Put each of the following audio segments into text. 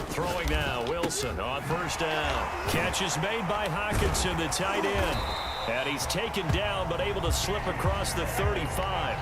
Throwing now, Wilson on first down. Catch is made by Hockenson, the tight end. And he's taken down, but able to slip across the 35.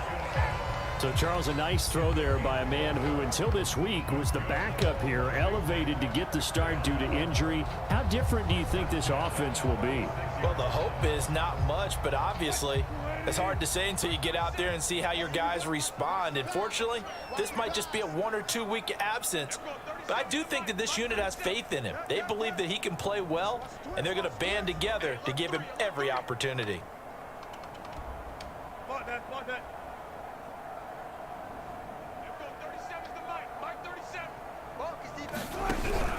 So, Charles, a nice throw there by a man who, until this week, was the backup here, elevated to get the start due to injury. How different do you think this offense will be? Well, the hope is not much, but obviously it's hard to say until you get out there and see how your guys respond. And fortunately, this might just be a 1 or 2 week absence. But I do think that this unit has faith in him. They believe that he can play well, and they're going to band together to give him every opportunity.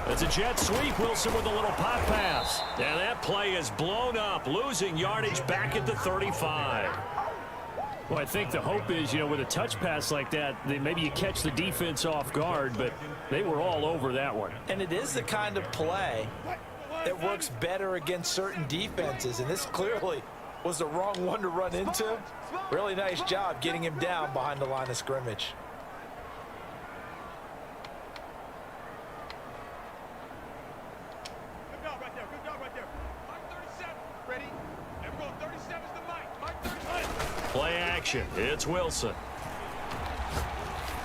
It's a jet sweep. Wilson with a little pop pass. And that play is blown up, losing yardage back at the 35. Well, I think the hope is, with a touch pass like that, maybe you catch the defense off guard, but they were all over that one. And it is the kind of play that works better against certain defenses, and this clearly was the wrong one to run into. Really nice job getting him down behind the line of scrimmage. Play action. It's Wilson.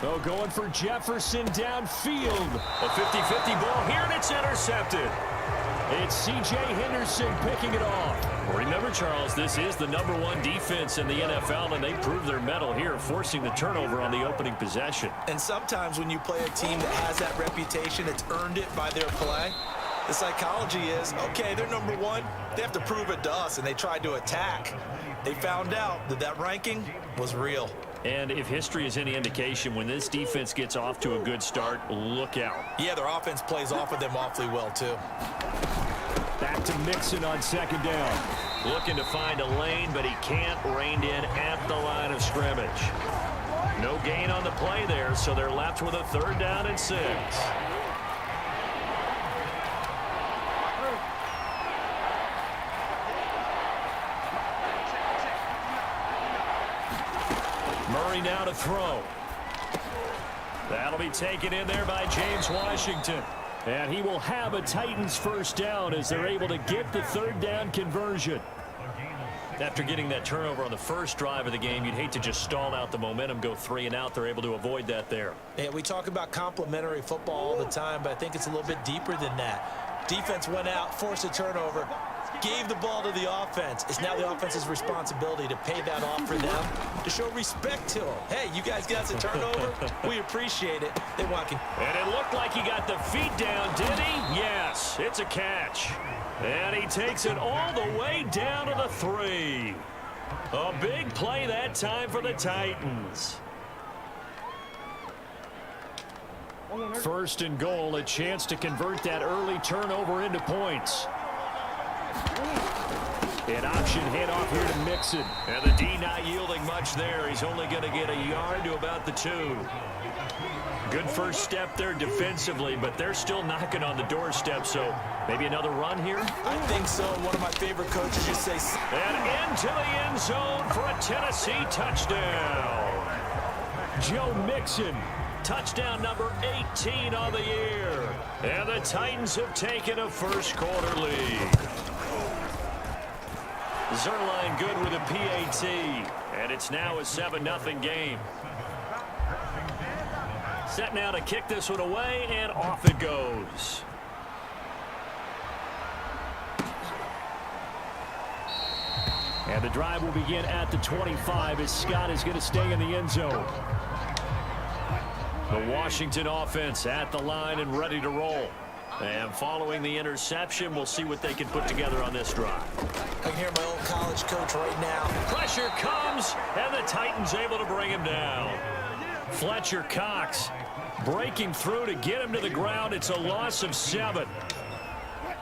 Oh, going for Jefferson downfield. A 50-50 ball here, and it's intercepted. It's C.J. Henderson picking it off. Remember, Charles, this is the #1 defense in the NFL, and they proved their mettle here, forcing the turnover on the opening possession. And sometimes when you play a team that has that reputation, it's earned it by their play. The psychology is, okay, they're #1. They have to prove it to us, and they tried to attack. They found out that that ranking was real. And if history is any indication, when this defense gets off to a good start, look out. Yeah, their offense plays off of them awfully well, too. Back to Mixon on second down. Looking to find a lane, but he can't. Reined in at the line of scrimmage. No gain on the play there, so they're left with a 3rd down and 6. Murray now to throw. That'll be taken in there by James Washington. And he will have a Titans 1st down as they're able to get the 3rd down conversion. After getting that turnover on the first drive of the game, you'd hate to just stall out the momentum, go 3 and out. They're able to avoid that there. Yeah, we talk about complementary football all the time, but I think it's a little bit deeper than that. Defense went out, forced a turnover, gave the ball to the offense. It's now the offense's responsibility to pay that off for them, to show respect to them. Hey, you guys got the turnover. We appreciate it. They want to. And it looked like he got the feet down, did he? Yes, it's a catch. And he takes it all the way down to the 3. A big play that time for the Titans. 1st and goal, a chance to convert that early turnover into points. An option handoff here to Mixon. And the D not yielding much there. He's only going to get a yard to about the 2. Good first step there defensively, but they're still knocking on the doorstep, so maybe another run here? I think so. One of my favorite coaches just say... And into the end zone for a Tennessee touchdown. Joe Mixon, touchdown number 18 on the year. And the Titans have taken a first-quarter lead. Zerline good with a PAT, and it's now a 7-0 game. Set now to kick this one away, and off it goes. And the drive will begin at the 25 as Scott is going to stay in the end zone. The Washington offense at the line and ready to roll. And following the interception, we'll see what they can put together on this drive. I can hear my old college coach right now. Pressure comes, and the Titans able to bring him down. Fletcher Cox breaking through to get him to the ground. It's a loss of 7.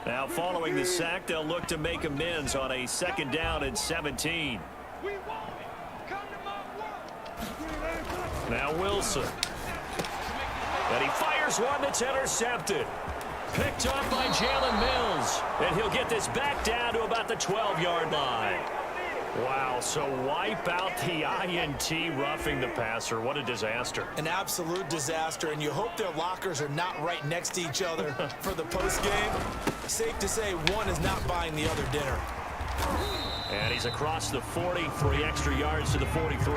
Now following the sack, they'll look to make amends on a 2nd down and 17. Now Wilson. And he fires one that's intercepted. Picked up by Jalen Mills. And he'll get this back down to about the 12-yard line. Wow, so wipe out the INT roughing the passer. What a disaster. An absolute disaster, and you hope their lockers are not right next to each other for the postgame. Safe to say one is not buying the other dinner. And he's across the 40, 3 extra yards to the 43.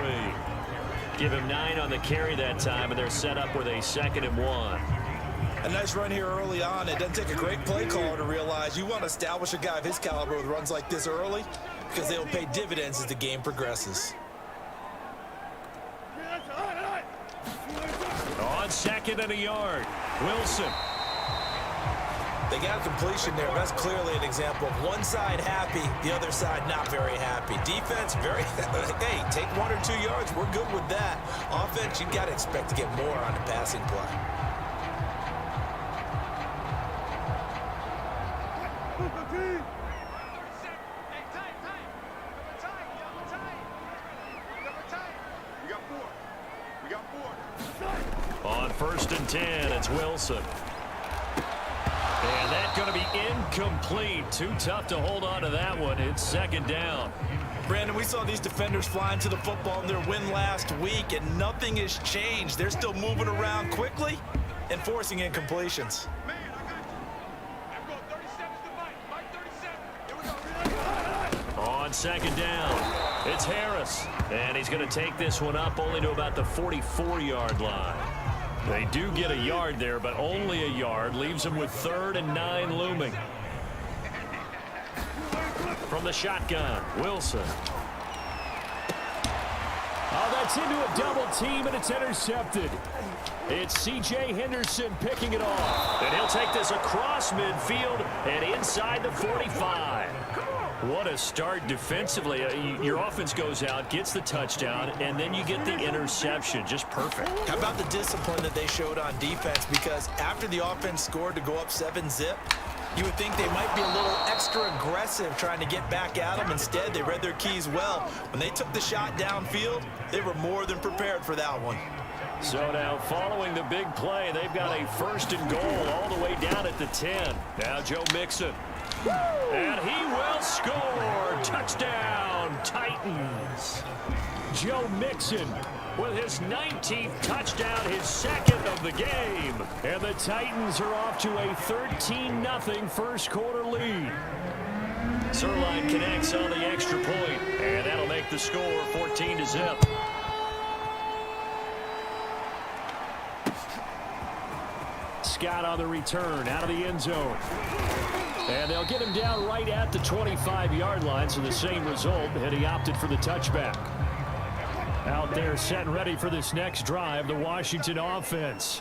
Give him 9 on the carry that time, and they're set up with a 2nd and 1. A nice run here early on. It doesn't take a great play caller to realize you want to establish a guy of his caliber with runs like this early because they'll pay dividends as the game progresses. On 2nd and a yard, Wilson. They got a completion there. That's clearly an example of one side happy, the other side not very happy. Defense, very, hey, take 1 or 2 yards. We're good with that. Offense, you got to expect to get more on the passing play. On 1st and 10, it's Wilson. And that's going to be incomplete. Too tough to hold on to that one. It's 2nd down. Brandon, we saw these defenders flying to the football in their win last week, and nothing has changed. They're still moving around quickly and forcing incompletions. On 2nd down, it's Harris. And he's going to take this one up only to about the 44-yard line. They do get a yard there, but only a yard. Leaves them with 3rd and 9 looming. From the shotgun, Wilson. Oh, that's into a double team, and it's intercepted. It's C.J. Henderson picking it off. And he'll take this across midfield and inside the 45. What a start defensively. Your offense goes out, gets the touchdown, and then you get the interception. Just perfect. How about the discipline that they showed on defense? Because after the offense scored to go up 7-zip, you would think they might be a little extra aggressive trying to get back at them. Instead, they read their keys well. When they took the shot downfield, they were more than prepared for that one. So now following the big play, they've got a 1st and goal all the way down at the 10. Now Joe Mixon. And he will score. Touchdown, Titans. Joe Mixon with his 19th touchdown, his 2nd of the game. And the Titans are off to a 13-0 first quarter lead. Sirline connects on the extra point, and that'll make the score 14-0. Scott on the return out of the end zone. And they'll get him down right at the 25-yard line, so the same result, and he opted for the touchback. Out there set and ready for this next drive, the Washington offense.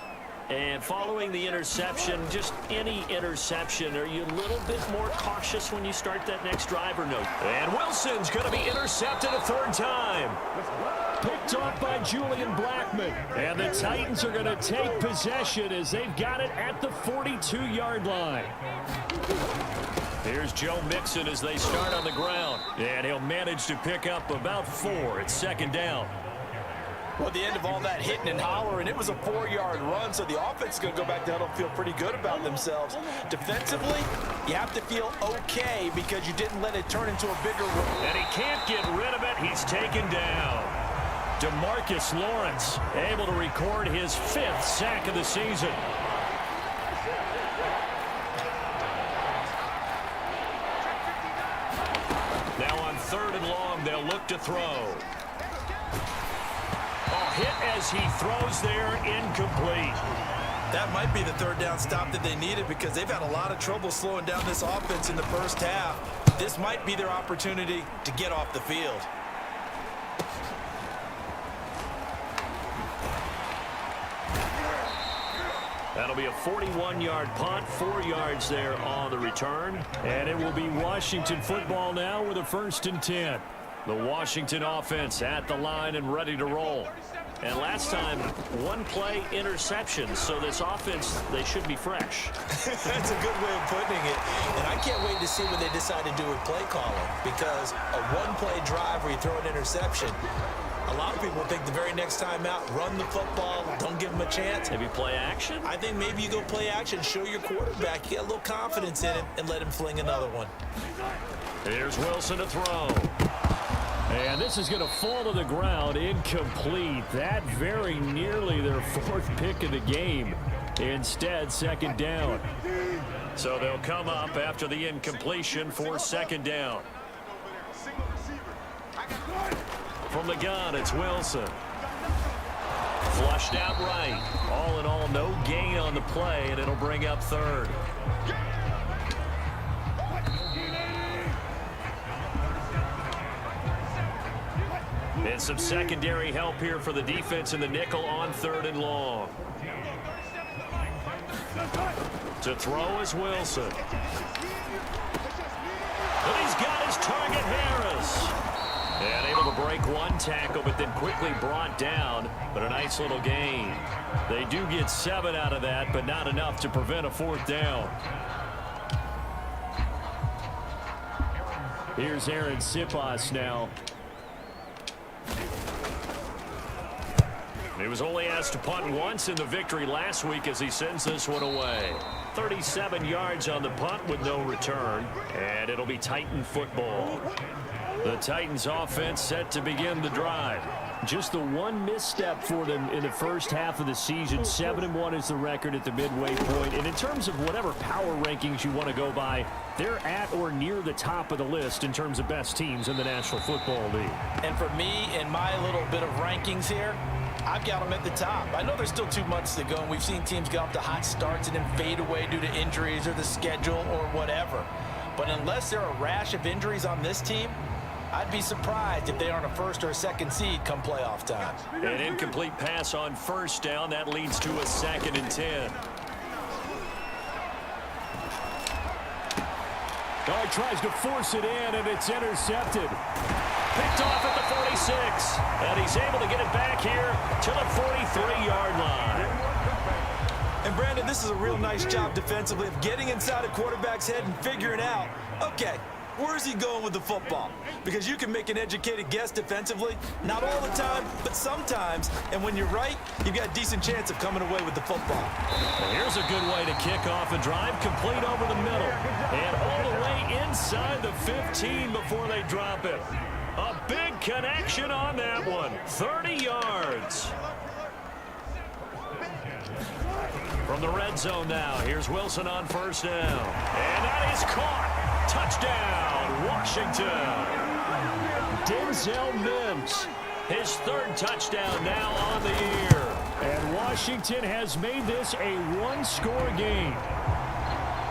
And following the interception, just any interception, are you a little bit more cautious when you start that next drive or no? And Wilson's going to be intercepted a 3rd time. Picked off by Julian Blackmon. And the Titans are going to take possession as they've got it at the 42-yard line. Here's Joe Mixon as they start on the ground. And he'll manage to pick up about 4. It's 2nd down. Well, at the end of all that hitting and hollering, it was a 4-yard run, so the offense is going to go back down and feel pretty good about themselves. Defensively, you have to feel okay because you didn't let it turn into a bigger run. And he can't get rid of it. He's taken down. DeMarcus Lawrence able to record his 5th sack of the season. Now on 3rd and long, they'll look to throw. Hit as he throws there, incomplete. That might be the 3rd down stop that they needed because they've had a lot of trouble slowing down this offense in the first half. This might be their opportunity to get off the field. That'll be a 41-yard punt, 4 yards there on the return. And it will be Washington football now with a 1st and 10. The Washington offense at the line and ready to roll. And last time, 1 play interception. So this offense, they should be fresh. That's a good way of putting it. And I can't wait to see what they decide to do with play calling. Because a 1-play drive where you throw an interception, a lot of people think the very next time out, run the football, don't give them a chance. Maybe play action? I think maybe you go play action, show your quarterback, you get a little confidence in him, and let him fling another one. Here's Wilson to throw. And this is going to fall to the ground, incomplete. That very nearly their fourth pick of the game. Instead, second down. So they'll come up after the incompletion for second down. From the gun, it's Wilson. Flushed out right. All in all, no gain on the play, and it'll bring up third. And some secondary help here for the defense in the nickel on third and long. To throw is Wilson. And he's got his target, Harris. And able to break one tackle, but then quickly brought down. But a nice little gain. They do get 7 out of that, but not enough to prevent a fourth down. Here's Aaron Sipas now. He was only asked to punt once in the victory last week as he sends this one away. 37 yards on the punt with no return, and it'll be Titan football. The Titans offense set to begin the drive. Just the one misstep for them in the first half of the season. 7-1 is the record at the midway point. And in terms of whatever power rankings you want to go by, they're at or near the top of the list in terms of best teams in the National Football League. And for me, in my little bit of rankings here, I've got them at the top. I know there's still 2 months to go, and we've seen teams get off to hot starts and then fade away due to injuries or the schedule or whatever. But unless there are a rash of injuries on this team, I'd be surprised if they aren't a first or a second seed come playoff time. An incomplete pass on first down. That leads to a 2nd and 10. Oh, he tries to force it in, and it's intercepted. Picked off at the 46. And he's able to get it back here to the 43-yard line. And, Brandon, this is a real nice job defensively of getting inside a quarterback's head and figuring out, okay, where's he going with the football? Because you can make an educated guess defensively, not all the time, but sometimes. And when you're right, you've got a decent chance of coming away with the football. And here's a good way to kick off a drive, complete over the middle. And all the way inside the 15 before they drop it. A big connection on that one. 30 yards. From the red zone now, here's Wilson on first down. And that is caught. Touchdown, Washington. Denzel Mims, his 3rd touchdown now on the year. And Washington has made this a 1-score game.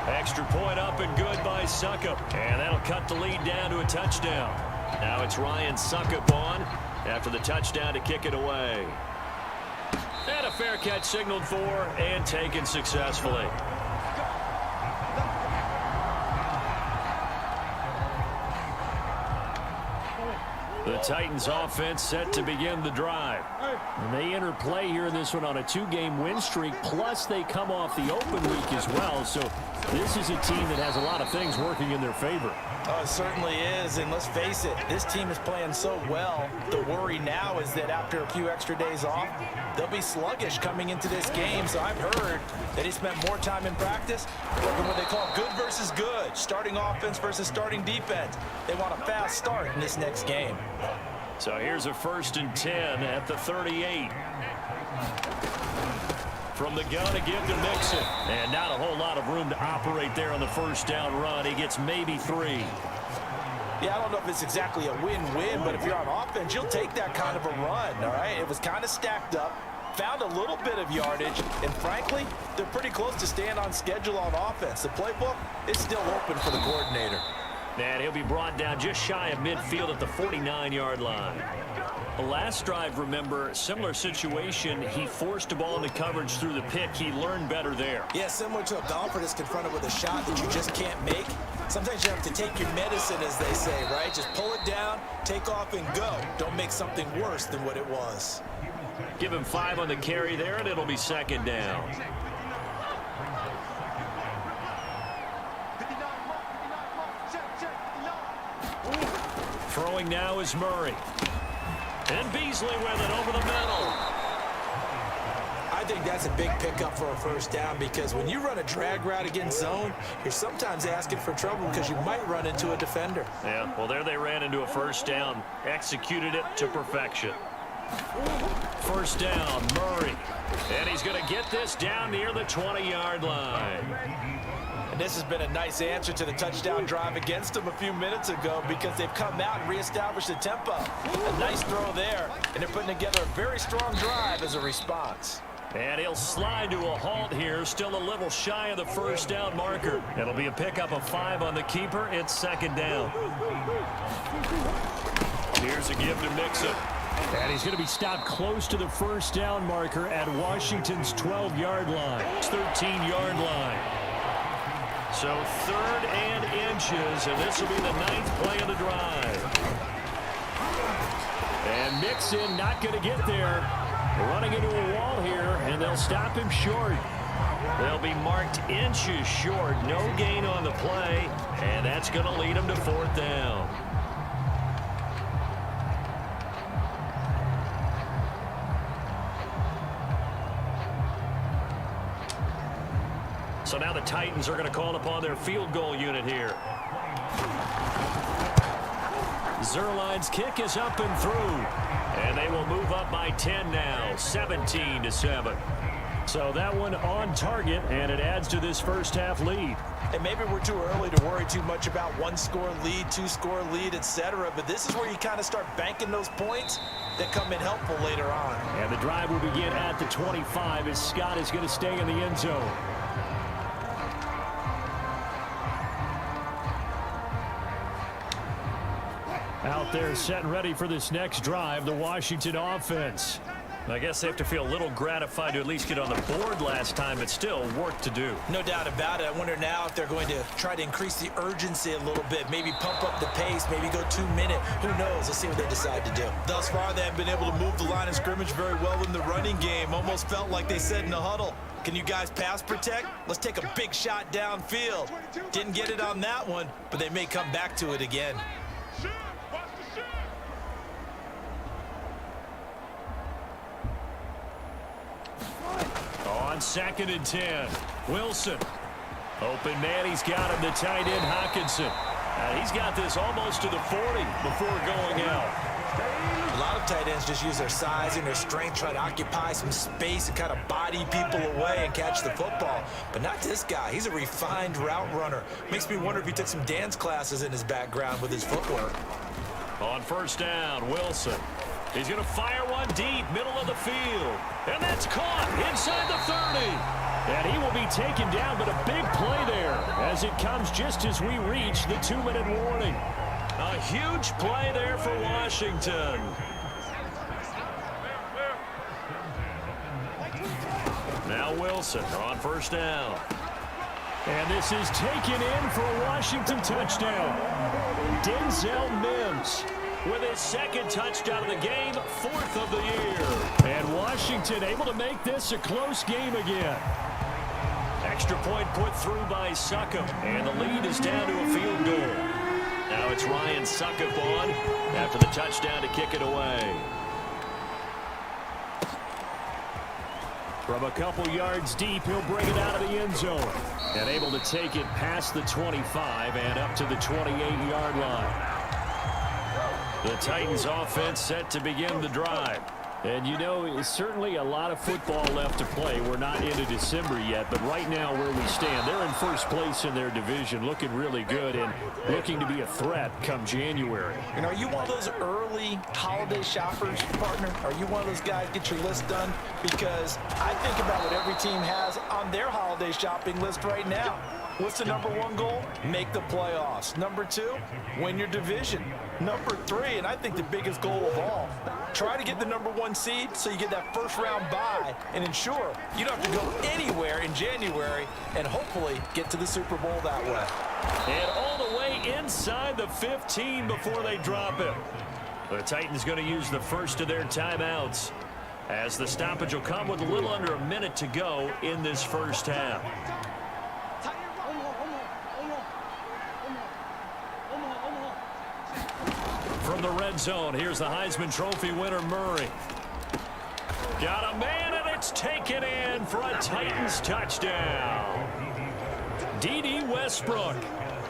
Extra point up and good by Suckup. And that'll cut the lead down to a touchdown. Now it's Ryan Suckup on after the touchdown to kick it away. And a fair catch signaled for and taken successfully. The Titans offense set to begin the drive. And they enter play here in this one on a 2-game win streak, plus they come off the open week as well. So this is a team that has a lot of things working in their favor. Oh, it certainly is, and let's face it, this team is playing so well. The worry now is that after a few extra days off, they'll be sluggish coming into this game. So I've heard that he spent more time in practice working what they call good versus good, starting offense versus starting defense. They want a fast start in this next game. So here's a 1st and 10 at the 38. From the gun to give to Mixon. And not a whole lot of room to operate there on the first down run. He gets maybe 3. Yeah, I don't know if it's exactly a win-win, but if you're on offense, you'll take that kind of a run, all right? It was kind of stacked up, found a little bit of yardage, and frankly, they're pretty close to staying on schedule on offense. The playbook is still open for the coordinator. And he'll be brought down just shy of midfield at the 49-yard line. The last drive, remember, similar situation. He forced a ball into coverage through the pick. He learned better there. Yeah, similar to a golfer that's confronted with a shot that you just can't make. Sometimes you have to take your medicine, as they say, right? Just pull it down, take off, and go. Don't make something worse than what it was. Give him 5 on the carry there, and it'll be 2nd down. Throwing now is Murray. And Beasley with it over the middle. I think that's a big pickup for a first down because when you run a drag route against zone, you're sometimes asking for trouble because you might run into a defender. Yeah, well, there they ran into a first down, executed it to perfection. First down, Murray. And he's going to get this down near the 20-yard line. And this has been a nice answer to the touchdown drive against them a few minutes ago because they've come out and reestablished the tempo. A nice throw there, and they're putting together a very strong drive as a response. And he'll slide to a halt here, still a little shy of the first down marker. It'll be a pickup of 5 on the keeper. It's second down. Here's a give to Mixon. And he's going to be stopped close to the first down marker at Washington's 12-yard line. 13-yard line. So 3rd and inches, and this will be the 9th play of the drive. And Mixon not going to get there. Running into a wall here, and they'll stop him short. They'll be marked inches short. No gain on the play, and that's going to lead them to 4th down. So now the Titans are going to call upon their field goal unit here. Zerline's kick is up and through. And they will move up by 10 now, 17-7. So that one on target, and it adds to this first half lead. And maybe we're too early to worry too much about 1-score lead, 2-score lead, etc. But this is where you kind of start banking those points that come in helpful later on. And the drive will begin at the 25 as Scott is going to stay in the end zone. Out there set and ready for this next drive, the Washington offense. I guess they have to feel a little gratified to at least get on the board last time, but still work to do. No doubt about it. I wonder now if they're going to try to increase the urgency a little bit, maybe pump up the pace, maybe go 2-minute. Who knows? Let's see what they decide to do. Thus far, they haven't been able to move the line of scrimmage very well in the running game. Almost felt like they said in the huddle, can you guys pass protect? Let's take a big shot downfield. Didn't get it on that one, but they may come back to it again. On 2nd and 10, Wilson. Open man, he's got him, the tight end, Hockenson. He's got this almost to the 40 before going out. A lot of tight ends just use their size and their strength, try to occupy some space and kind of body people away and catch the football. But not this guy. He's a refined route runner. Makes me wonder if he took some dance classes in his background with his footwork. On first down, Wilson. He's going to fire one deep, middle of the field. And that's caught inside the 30. And he will be taken down, but a big play there as it comes just as we reach the 2-minute warning. A huge play there for Washington. Now Wilson on first down. And this is taken in for a Washington touchdown. Denzel Mims with his 2nd touchdown of the game, 4th of the year. And Washington able to make this a close game again. Extra point put through by Succop, and the lead is down to a field goal. Now it's Ryan Succop on after the touchdown to kick it away. From a couple yards deep, he'll bring it out of the end zone. And able to take it past the 25 and up to the 28-yard line. The Titans offense set to begin the drive. And you know, it's certainly a lot of football left to play. We're not into December yet, but right now where we stand, they're in first place in their division, looking really good and looking to be a threat come January. And are you one of those early holiday shoppers, partner? Are you one of those guys get your list done? Because I think about what every team has on their holiday shopping list right now. What's the #1 goal? Make the playoffs. #2, win your division. #3, and I think the biggest goal of all, try to get the #1 seed so you get that first-round bye and ensure you don't have to go anywhere in January and hopefully get to the Super Bowl that way. And all the way inside the 15 before they drop it. The Titans going to use the first of their timeouts as the stoppage will come with a little under a minute to go in this first half. From the red zone, here's the Heisman Trophy winner, Murray. Got a man, and it's taken in for a Titans touchdown. D.D. Westbrook,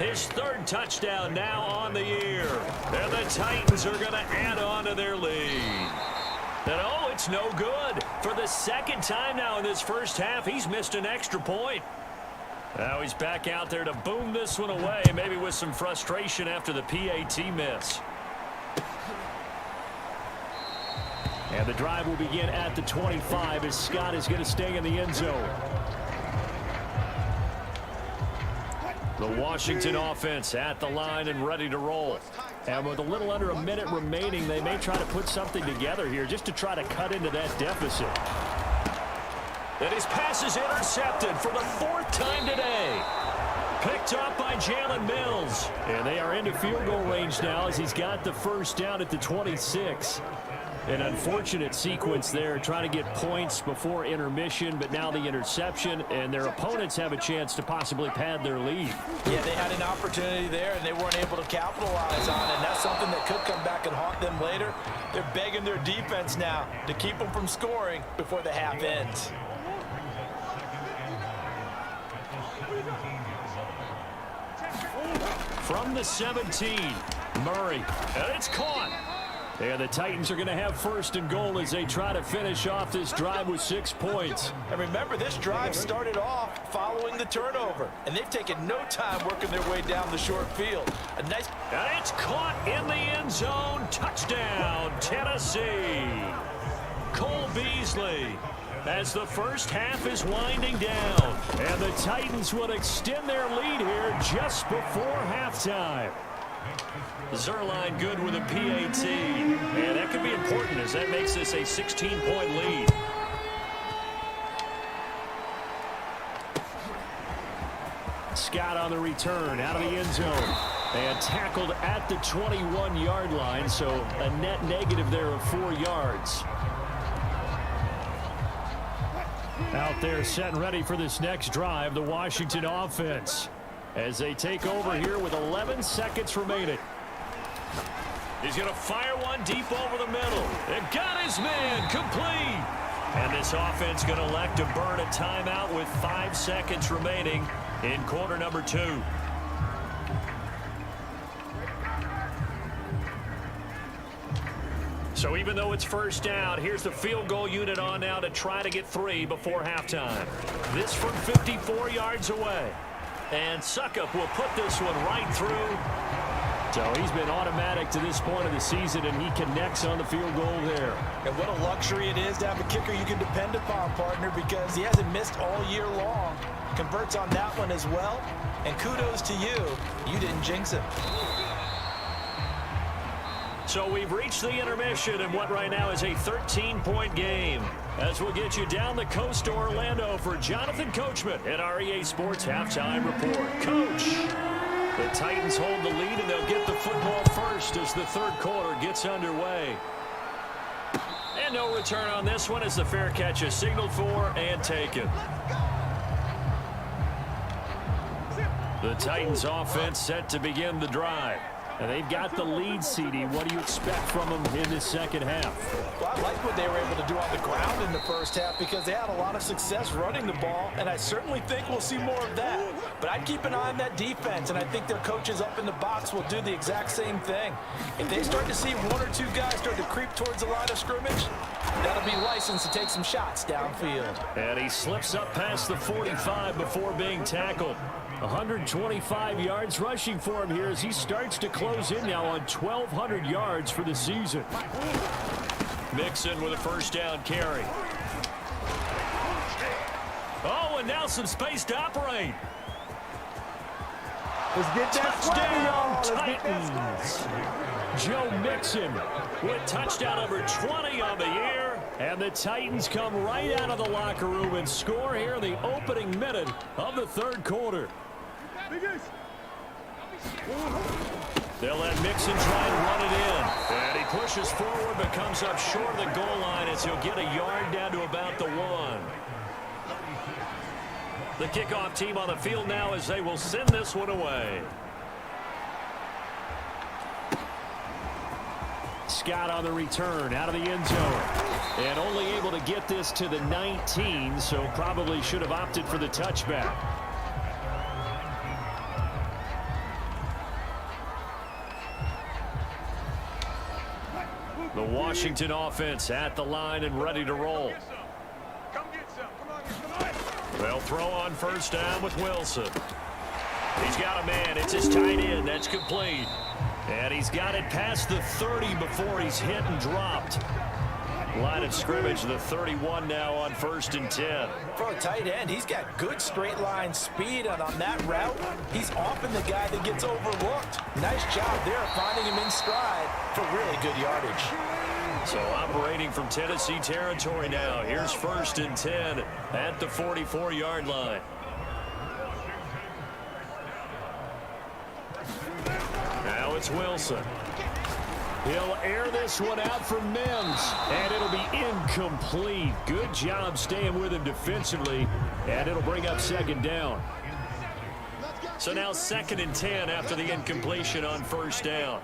his third touchdown now on the year. And the Titans are going to add on to their lead. And oh, it's no good. For the second time now in this first half, he's missed an extra point. Now he's back out there to boom this one away, maybe with some frustration after the PAT miss. And the drive will begin at the 25 as Scott is going to stay in the end zone. The Washington offense at the line and ready to roll. And with a little under a minute remaining, they may try to put something together here just to try to cut into that deficit. And his pass is intercepted for the fourth time today. Picked up by Jalen Mills. And they are into field goal range now as he's got the first down at the 26. An unfortunate sequence there, trying to get points before intermission, but now the interception, and their opponents have a chance to possibly pad their lead. Yeah, they had an opportunity there, and they weren't able to capitalize on it, and that's something that could come back and haunt them later. They're begging their defense now to keep them from scoring before the half ends. From the 17, Murray, and it's caught. And the Titans are going to have first and goal as they try to finish off this drive with 6 points. And remember, this drive started off following the turnover, and they've taken no time working their way down the short field. A nice... And it's caught in the end zone. Touchdown, Tennessee. Cole Beasley as the first half is winding down. And the Titans will extend their lead here just before halftime. Zerline good with a PAT. And that could be important as that makes this a 16-point lead. Scott on the return out of the end zone. And tackled at the 21-yard line, so a net negative there of 4 yards. Out there set and ready for this next drive, the Washington offense, as they take over here with 11 seconds remaining. He's going to fire one deep over the middle. It got his man complete. And this offense going to elect to burn a timeout with 5 seconds remaining in quarter number 2. So even though it's first down, here's the field goal unit on now to try to get 3 before halftime. This from 54 yards away. And Suckup will put this one right through. So he's been automatic to this point of the season, and he connects on the field goal there. And what a luxury it is to have a kicker you can depend upon, partner, because he hasn't missed all year long. Converts on that one as well. And kudos to you. You didn't jinx him. So we've reached the intermission in what right now is a 13-point game. As we'll get you down the coast to Orlando for Jonathan Coachman at our EA Sports Halftime Report. Coach, the Titans hold the lead, and they'll get the football first as the third quarter gets underway. And no return on this one as the fair catch is signaled for and taken. The Titans offense set to begin the drive. And they've got the lead, CD. What do you expect from them in this second half? Well, I like what they were able to do on the ground in the first half because they had a lot of success running the ball, and I certainly think we'll see more of that. But I'd keep an eye on that defense, and I think their coaches up in the box will do the exact same thing. If they start to see 1 or 2 guys start to creep towards the line of scrimmage, that'll be licensed to take some shots downfield. And he slips up past the 45 before being tackled. 125 yards rushing for him here as he starts to close in now on 1,200 yards for the season. Mixon with a first down carry. Oh, and now some space to operate. Let's get that Touchdown, Titans. Joe Mixon with touchdown number 20 on the year. And the Titans come right out of the locker room and score here in the opening minute of the third quarter. They'll let Mixon try and run it in. And he pushes forward but comes up short of the goal line as he'll get a yard down to about the 1. The kickoff team on the field now as they will send this one away. Scott on the return out of the end zone. And only able to get this to the 19, so probably should have opted for the touchback. The Washington offense at the line and ready to roll. They'll throw on first down with Wilson. He's got a man. It's his tight end. That's complete. And he's got it past the 30 before he's hit and dropped. Line of scrimmage, the 31 now on 1st and 10. For a tight end, he's got good straight line speed, and on that route, he's often the guy that gets overlooked. Nice job there finding him in stride for really good yardage. So operating from Tennessee territory now. Here's 1st and 10 at the 44-yard line. Now it's Wilson. He'll air this one out for Mims, and it'll be incomplete. Good job staying with him defensively, and it'll bring up 2nd down. So now 2nd and 10 after the incompletion on 1st down.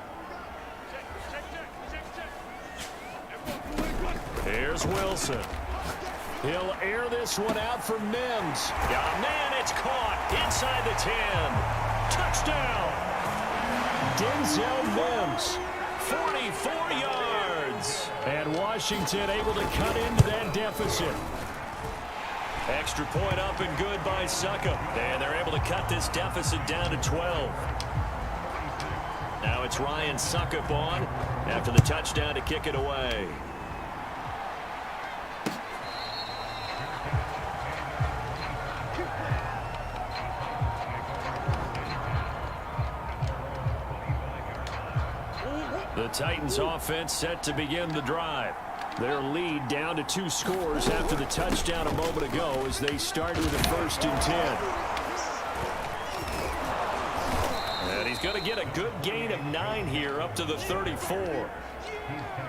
Here's Wilson. He'll air this one out for Mims. Got a man, it's caught inside the 10. Touchdown. Denzel Mims. 44 yards. And Washington able to cut into that deficit. Extra point up and good by Succop. And they're able to cut this deficit down to 12. Now it's Ryan Succop on after the touchdown to kick it away. The Titans offense set to begin the drive. Their lead down to 2 scores after the touchdown a moment ago as they start with a 1st and 10. And he's going to get a good gain of 9 here up to the 34.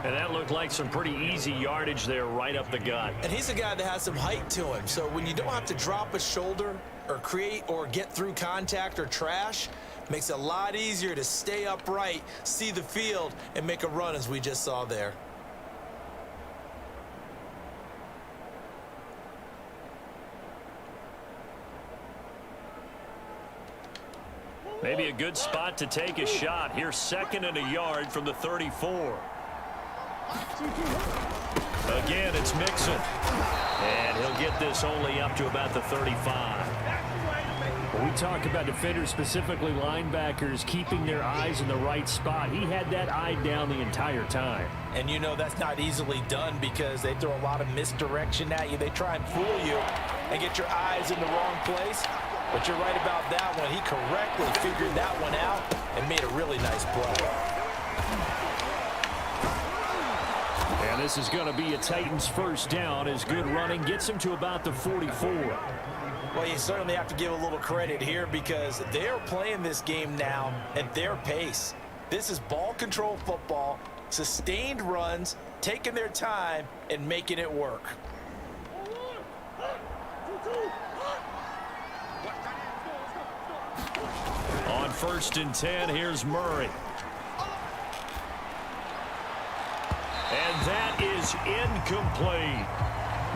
And that looked like some pretty easy yardage there right up the gut. And he's a guy that has some height to him. So when you don't have to drop a shoulder or create or get through contact or trash, makes it a lot easier to stay upright, see the field, and make a run as we just saw there. Maybe a good spot to take a shot. Here's 2nd and a yard from the 34. Again, it's Mixon. And he'll get this only up to about the 35. When we talk about defenders, specifically linebackers, keeping their eyes in the right spot, he had that eye down the entire time. And you know that's not easily done because they throw a lot of misdirection at you. They try and fool you and get your eyes in the wrong place. But you're right about that one. He correctly figured that one out and made a really nice play. And this is going to be a Titans 1st down as good running gets him to about the 44. Well, you certainly have to give a little credit here because they're playing this game now at their pace. This is ball control football, sustained runs, taking their time, and making it work. On 1st and 10, here's Murray. And that is incomplete.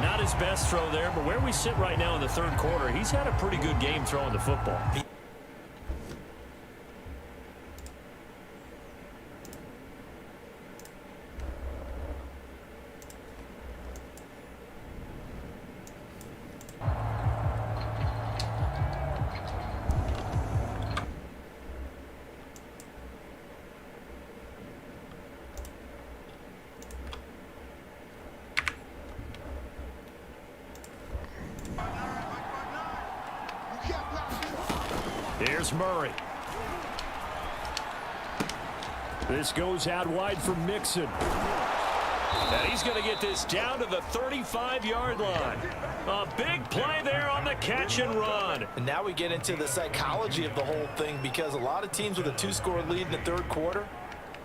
Not his best throw there, but where we sit right now in the 3rd quarter, he's had a pretty good game throwing the football. Here's Murray. This goes out wide for Mixon. And he's going to get this down to the 35-yard line. A big play there on the catch and run. And now we get into the psychology of the whole thing because a lot of teams with a 2-score lead in the 3rd quarter,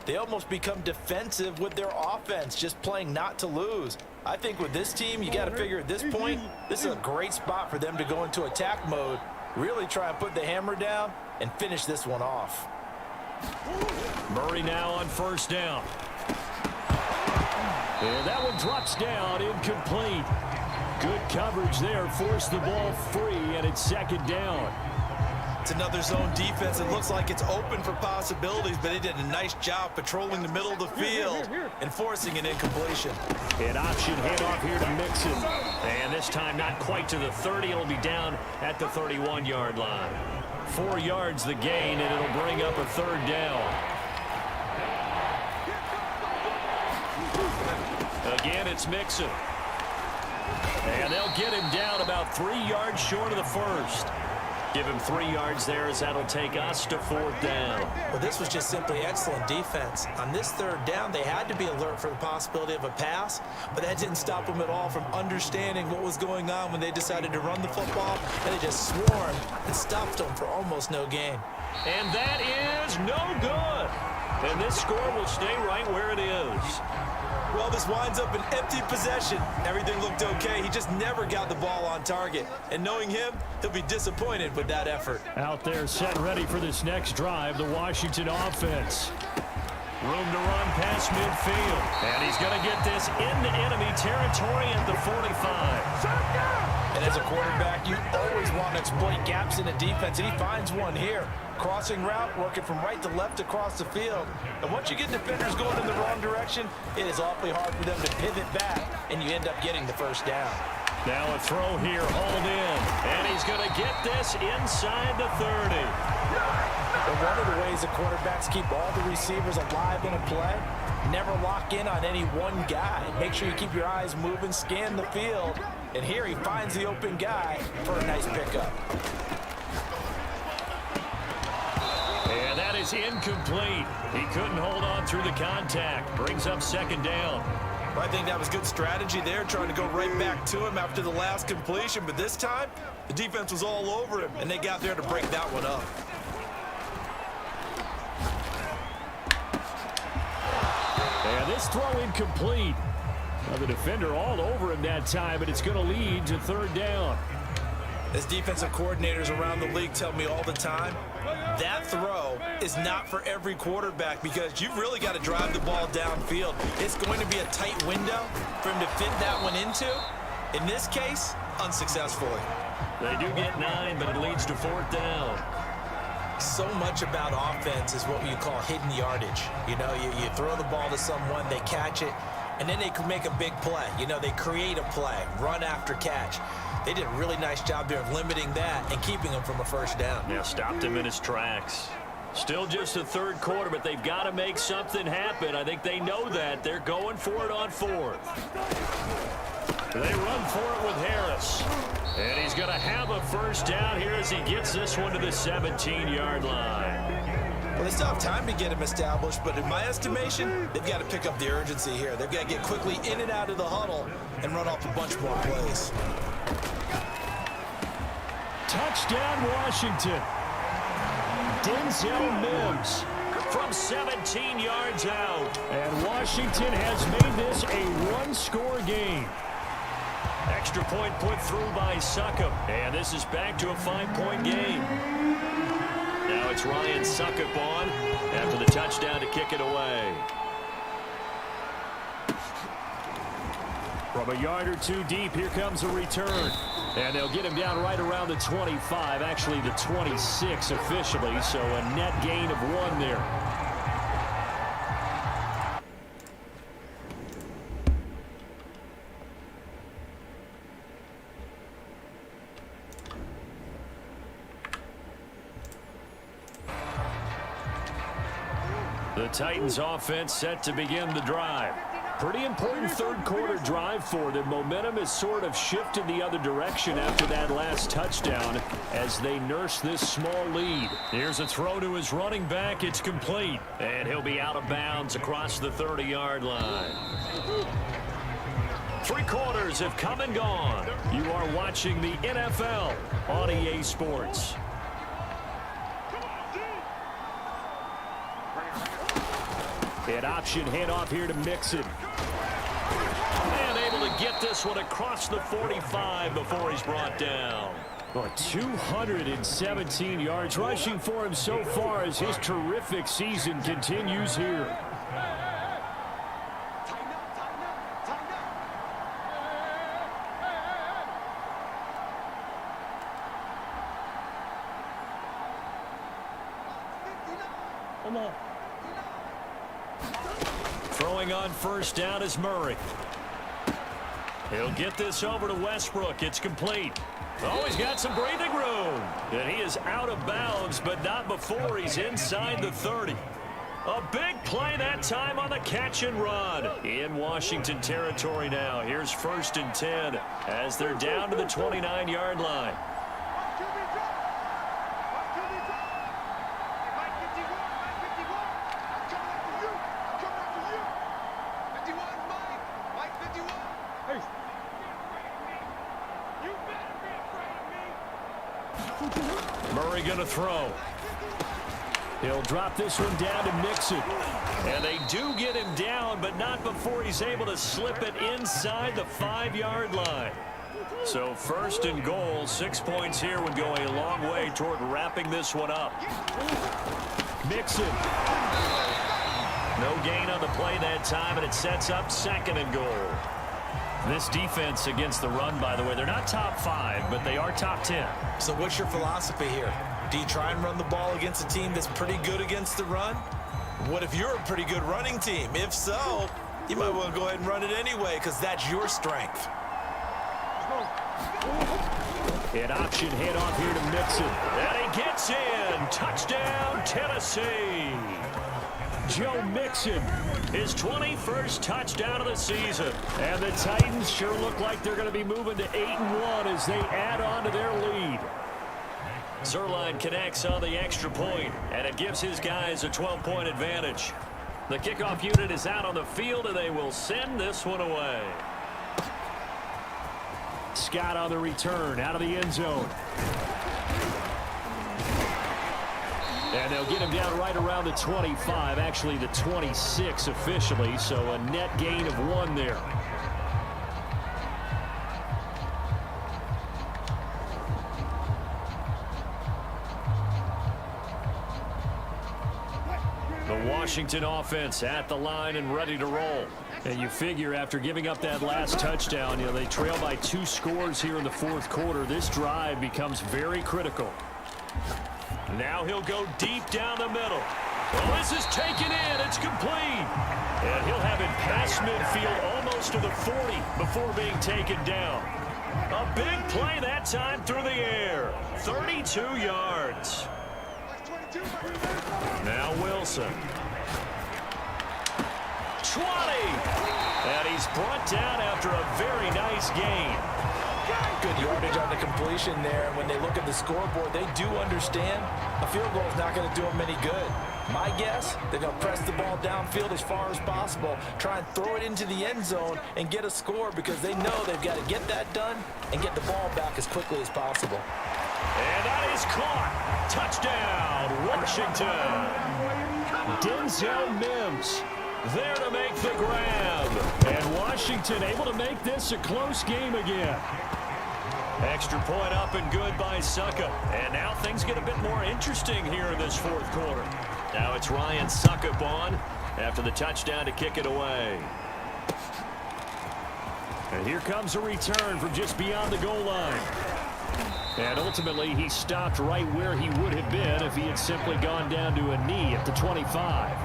they almost become defensive with their offense, just playing not to lose. I think with this team, you got to figure at this point, this is a great spot for them to go into attack mode, really try and put the hammer down and finish this one off. Murray now on 1st down. And that one drops down, incomplete. Good coverage there, forced the ball free, and it's second down. It's another zone defense. It looks like it's open for possibilities, but they did a nice job patrolling the middle of the field and forcing an incompletion. An option handoff here to Mixon. And this time not quite to the 30. It'll be down at the 31-yard line. 4 yards the gain, and it'll bring up a third down. Again, it's Mixon. And they'll get him down about 3 yards short of the first. Give him 3 yards there as that'll take us to fourth down. Well, this was just simply excellent defense. On this third down, they had to be alert for the possibility of a pass, but that didn't stop them at all from understanding what was going on when they decided to run the football, and they just swarmed and stopped them for almost no gain. And that is no good. And this score will stay right where it is. Well, this winds up an empty possession. Everything looked okay. He just never got the ball on target. And knowing him, he'll be disappointed with that effort. Out there set ready for this next drive, the Washington offense. Room to run past midfield. And he's going to get this into enemy territory at the 45. And as a quarterback, you always want to exploit gaps in the defense, and he finds one here. Crossing route, working from right to left across the field. And once you get defenders going in the wrong direction, it is awfully hard for them to pivot back, and you end up getting the first down. Now a throw here, hauled in. And he's going to get this inside the 30. And one of the ways the quarterbacks keep all the receivers alive in a play, never lock in on any one guy. Make sure you keep your eyes moving, scan the field. And here he finds the open guy for a nice pickup. And that is incomplete. He couldn't hold on through the contact. Brings up second down. I think that was good strategy there, trying to go right back to him after the last completion. But this time, the defense was all over him, and they got there to break that one up. And this throw incomplete. Well, the defender all over him that time, but it's going to lead to third down. As defensive coordinators around the league tell me all the time, that throw is not for every quarterback because you've really got to drive the ball downfield. It's going to be a tight window for him to fit that one into. In this case, unsuccessfully. They do get 9, but it leads to fourth down. So much about offense is what you call hidden yardage. You know, you throw the ball to someone, they catch it, and then they can make a big play. You know, they create a play, run after catch. They did a really nice job there of limiting that and keeping him from a first down. Yeah, stopped him in his tracks. Still just the third quarter, but they've got to make something happen. I think they know that. They're going for it on fourth. They run for it with Harris. And he's going to have a first down here as he gets this one to the 17-yard line. Well, they still have time to get him established, but in my estimation, they've got to pick up the urgency here. They've got to get quickly in and out of the huddle and run off a bunch more plays. Touchdown, Washington. Denzel Mims from 17 yards out. And Washington has made this a one-score game. Extra point put through by Succop. And this is back to a 5-point game. Now it's Ryan Succop on after the touchdown to kick it away. From a yard or two deep, here comes a return. And they'll get him down right around the 25, actually the 26 officially, so a net gain of 1 there. The Titans offense set to begin the drive. Pretty important third quarter drive for them. Momentum has sort of shifted the other direction after that last touchdown as they nurse this small lead. Here's a throw to his running back. It's complete. And he'll be out of bounds across the 30-yard line. 3 quarters have come and gone. You are watching the NFL on EA Sports. An option handoff here to Mixon. And able to get this one across the 45 before he's brought down. 217 yards rushing for him so far as his terrific season continues here. Throwing on first down is Murray. He'll get this over to Westbrook. It's complete. Oh, he's got some breathing room. And he is out of bounds, but not before he's inside the 30. A big play that time on the catch and run. In Washington territory now. Here's 1st and 10 as they're down to the 29-yard line. Murray going to throw. He'll drop this one down to Mixon. And they do get him down, but not before he's able to slip it inside the 5-yard line. So 1st and goal, 6 points here would go a long way toward wrapping this one up. Mixon. No gain on the play that time, and it sets up 2nd and goal. This defense against the run, by the way, they're not top 5, but they are top 10. So what's your philosophy here? Do you try and run the ball against a team that's pretty good against the run? What if you're a pretty good running team? If so, you might want to go ahead and run it anyway because that's your strength. An option handoff here to Mixon. And he gets in. Touchdown, Tennessee. Joe Mixon, his 21st touchdown of the season. And the Titans sure look like they're going to be moving to 8-1 as they add on to their lead. Zerline connects on the extra point, and it gives his guys a 12-point advantage. The kickoff unit is out on the field, and they will send this one away. Scott on the return, out of the end zone. And they'll get him down right around the 25, actually the 26 officially, so a net gain of 1 there. The Washington offense at the line and ready to roll. And you figure after giving up that last touchdown, they trail by 2 scores here in the 4th quarter. This drive becomes very critical. Now he'll go deep down the middle. Well, this is taken in. It's complete. And he'll have it past midfield almost to the 40 before being taken down. A big play that time through the air. 32 yards. Now Wilson. 20. And he's brought down after a very nice gain. Good yardage on the completion there. And when they look at the scoreboard, they do understand a field goal is not going to do them any good. My guess, they're going to press the ball downfield as far as possible, try and throw it into the end zone and get a score because they know they've got to get that done and get the ball back as quickly as possible. And that is caught. Touchdown, Washington. Denzel Mims there to make the grab. And Washington able to make this a close game again. Extra point up and good by Suckup. And now things get a bit more interesting here in this 4th quarter. Now it's Ryan Suckup on after the touchdown to kick it away. And here comes a return from just beyond the goal line. And ultimately, he stopped right where he would have been if he had simply gone down to a knee at the 25.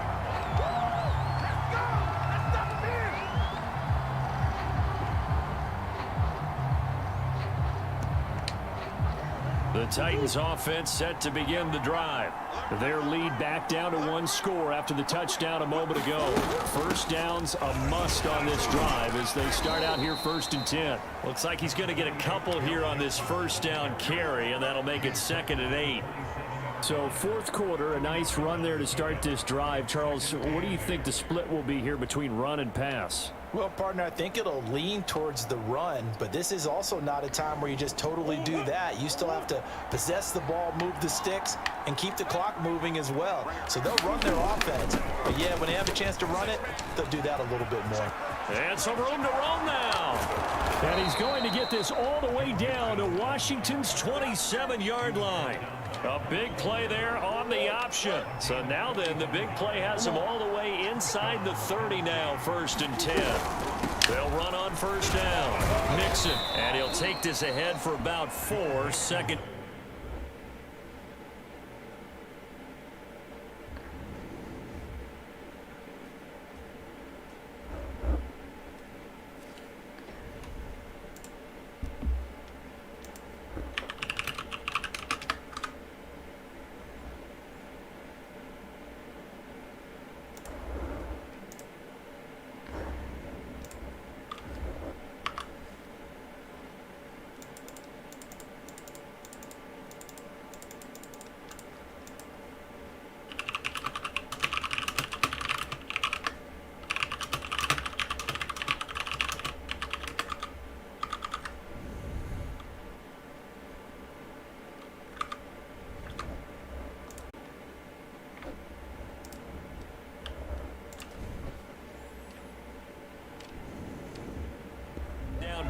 The Titans offense set to begin the drive. Their lead back down to 1 score after the touchdown a moment ago. First down's a must on this drive as they start out here 1st and 10. Looks like he's going to get a couple here on this first down carry, and that'll make it 2nd and 8. So 4th quarter, a nice run there to start this drive. Charles, what do you think the split will be here between run and pass? Well, partner, I think it'll lean towards the run, but this is also not a time where you just totally do that. You still have to possess the ball, move the sticks, and keep the clock moving as well. So they'll run their offense. But, yeah, when they have a chance to run it, they'll do that a little bit more. And some room to roll now. And he's going to get this all the way down to Washington's 27-yard line. A big play there on the option. So now then, the big play has him all the way inside the 30 now, 1st and 10. They'll run on first down. Mixon, and he'll take this ahead for about 4. Second.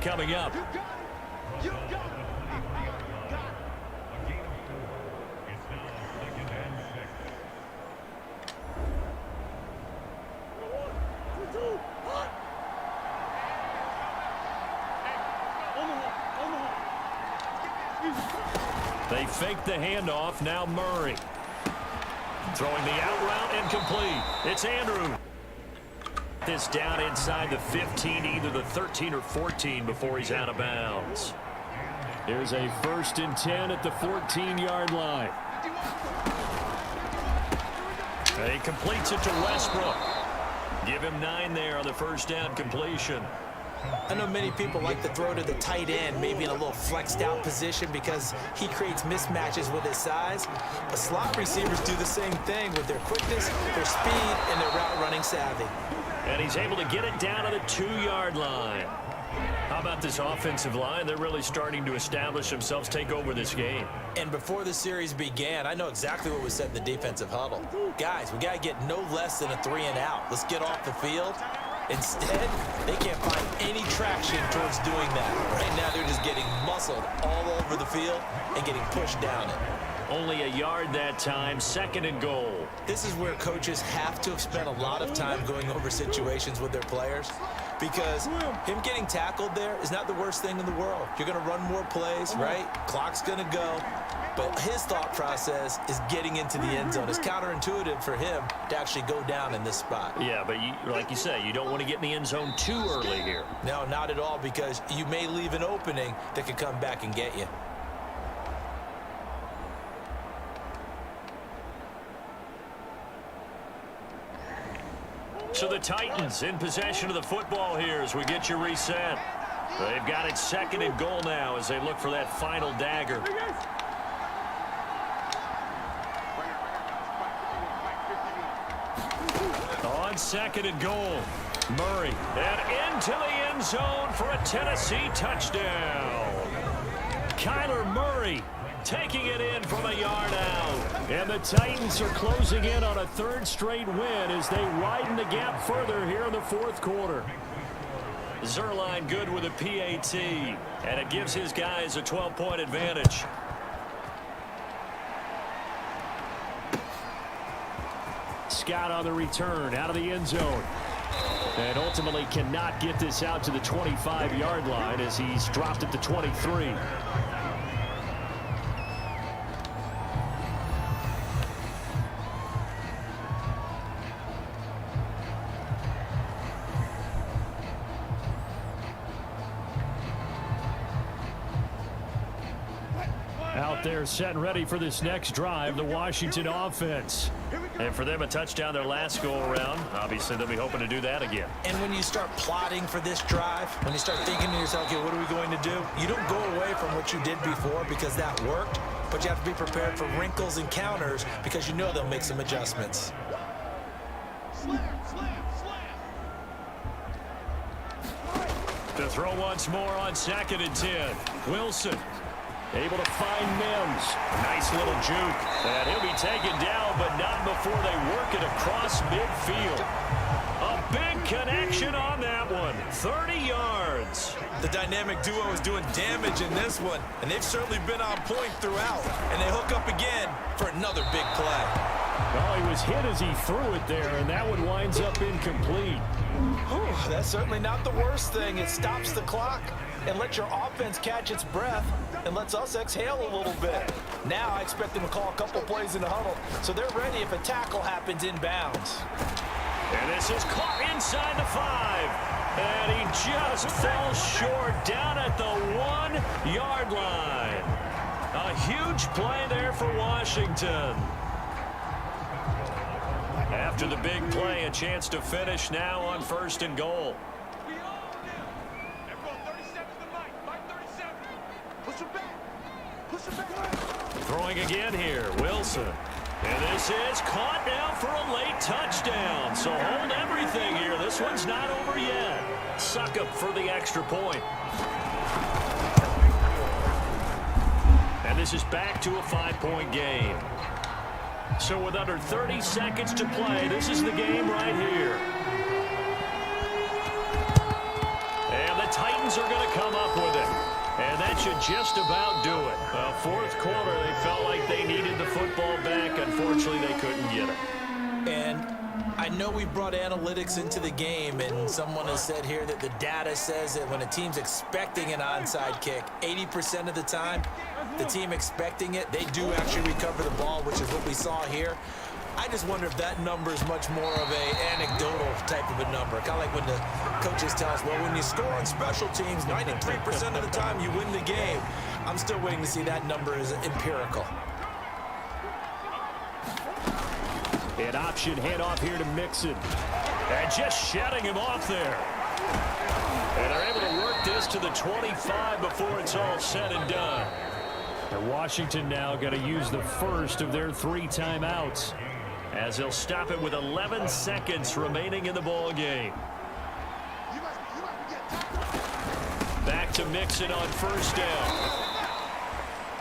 coming up. They fake the handoff. Now Murray. Throwing the out route incomplete. It's Andrew. This down inside the 15, either the 13 or 14 before he's out of bounds. Here's a 1st and 10 at the 14-yard line. He completes it to Westbrook. Give him 9 there on the first down completion. I know many people like to throw to the tight end, maybe in a little flexed out position because he creates mismatches with his size. But slot receivers do the same thing with their quickness, their speed, and their route running savvy. And he's able to get it down to the 2-yard line. How about this offensive line? They're really starting to establish themselves, take over this game. And before the series began, I know exactly what was said in the defensive huddle. Guys, we got to get no less than a 3 and out. Let's get off the field. Instead, they can't find any traction towards doing that. Right now, they're just getting muscled all over the field and getting pushed down it. Only a yard that time, 2nd and goal. This is where coaches have to have spent a lot of time going over situations with their players, because him getting tackled there is not the worst thing in the world. You're going to run more plays, right? Clock's going to go. But his thought process is getting into the end zone. It's counterintuitive for him to actually go down in this spot. Yeah, but like you say, you don't want to get in the end zone too early here. No, not at all, because you may leave an opening that could come back and get you. So the Titans in possession of the football here as we get you reset. They've got it 2nd and goal now as they look for that final dagger. On 2nd and goal, Murray, and into the end zone for a Tennessee touchdown. Kyler Murray taking it in from a yard out. And the Titans are closing in on a 3rd straight win as they widen the gap further here in the 4th quarter. Zerline good with a PAT, and it gives his guys a 12-point advantage. Scott on the return out of the end zone. And ultimately cannot get this out to the 25-yard line as he's dropped at the 23. Out there set and ready for this next drive, the Washington offense. And for them, a touchdown their last go-around. Obviously, they'll be hoping to do that again. And when you start plotting for this drive, when you start thinking to yourself, okay, what are we going to do? You don't go away from what you did before because that worked, but you have to be prepared for wrinkles and counters because you know they'll make some adjustments. To throw once more on 2nd and 10. Wilson able to find Mims. Nice little juke. And he'll be taken down, but not before they work it across midfield. A big connection on that one. 30 yards. The dynamic duo is doing damage in this one, and they've certainly been on point throughout. And they hook up again for another big play. Well, he was hit as he threw it there, and that one winds up incomplete. Whew, that's certainly not the worst thing. It stops the clock and lets your offense catch its breath and lets us exhale a little bit. Now I expect them to call a couple plays in the huddle, so they're ready if a tackle happens inbounds. And this is caught inside the 5. And he just fell short down at the 1-yard line. A huge play there for Washington. After the big play, a chance to finish now on 1st and goal. Throwing again here, Wilson. And this is caught now for a late touchdown. So hold everything here. This one's not over yet. Suck up for the extra point. And this is back to a 5-point game. So with under 30 seconds to play, this is the game right here. And the Titans Titans are going to come up with it. And that should just about do it. Well, fourth quarter, they felt like they needed the football back. Unfortunately, they couldn't get it. And I know we brought analytics into the game, and someone has said here that the data says that when a team's expecting an onside kick, 80% of the time, the team expecting it, they do actually recover the ball, which is what we saw here. I just wonder if that number is much more of an anecdotal type of a number. Kind of like when the coaches tell us, well, when you score on special teams, 93% of the time you win the game. I'm still waiting to see that number is empirical. An option handoff here to Mixon. And just shutting him off there. And they're able to work this to the 25 before it's all said and done. And Washington now going to use the first of their 3 timeouts, as they'll stop it with 11 seconds remaining in the ball game. Back to Mixon on first down.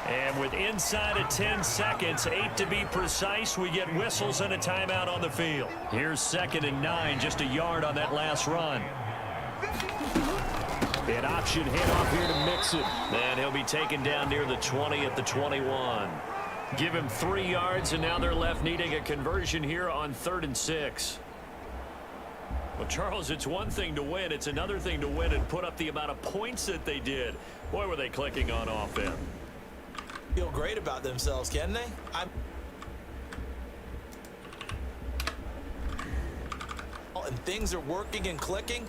And with inside of 10 seconds, 8 to be precise, we get whistles and a timeout on the field. Here's 2nd and 9, just a yard on that last run. An option handoff here to Mixon. And he'll be taken down near the 20 at the 21. Give him 3 yards, and now they're left needing a conversion here on 3rd and 6. Well, Charles, it's one thing to win. It's another thing to win and put up the amount of points that they did. Boy, were they clicking on offense. Feel great about themselves, can they? And things are working and clicking,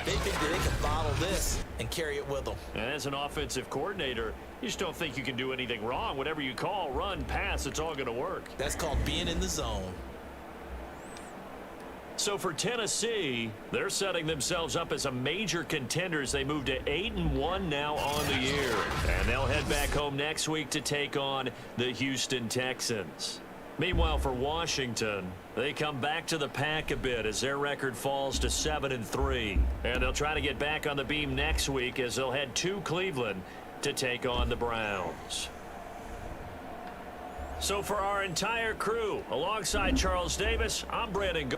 they think that they can bottle this and carry it with them. And as an offensive coordinator, you just don't think you can do anything wrong. Whatever you call, run, pass, it's all going to work. That's called being in the zone. So for Tennessee, they're setting themselves up as a major contender as they move to 8-1 now on the year. And they'll head back home next week to take on the Houston Texans. Meanwhile, for Washington, they come back to the pack a bit as their record falls to 7-3. And they'll try to get back on the beam next week as they'll head to Cleveland to take on the Browns. So for our entire crew, alongside Charles Davis, I'm Brandon.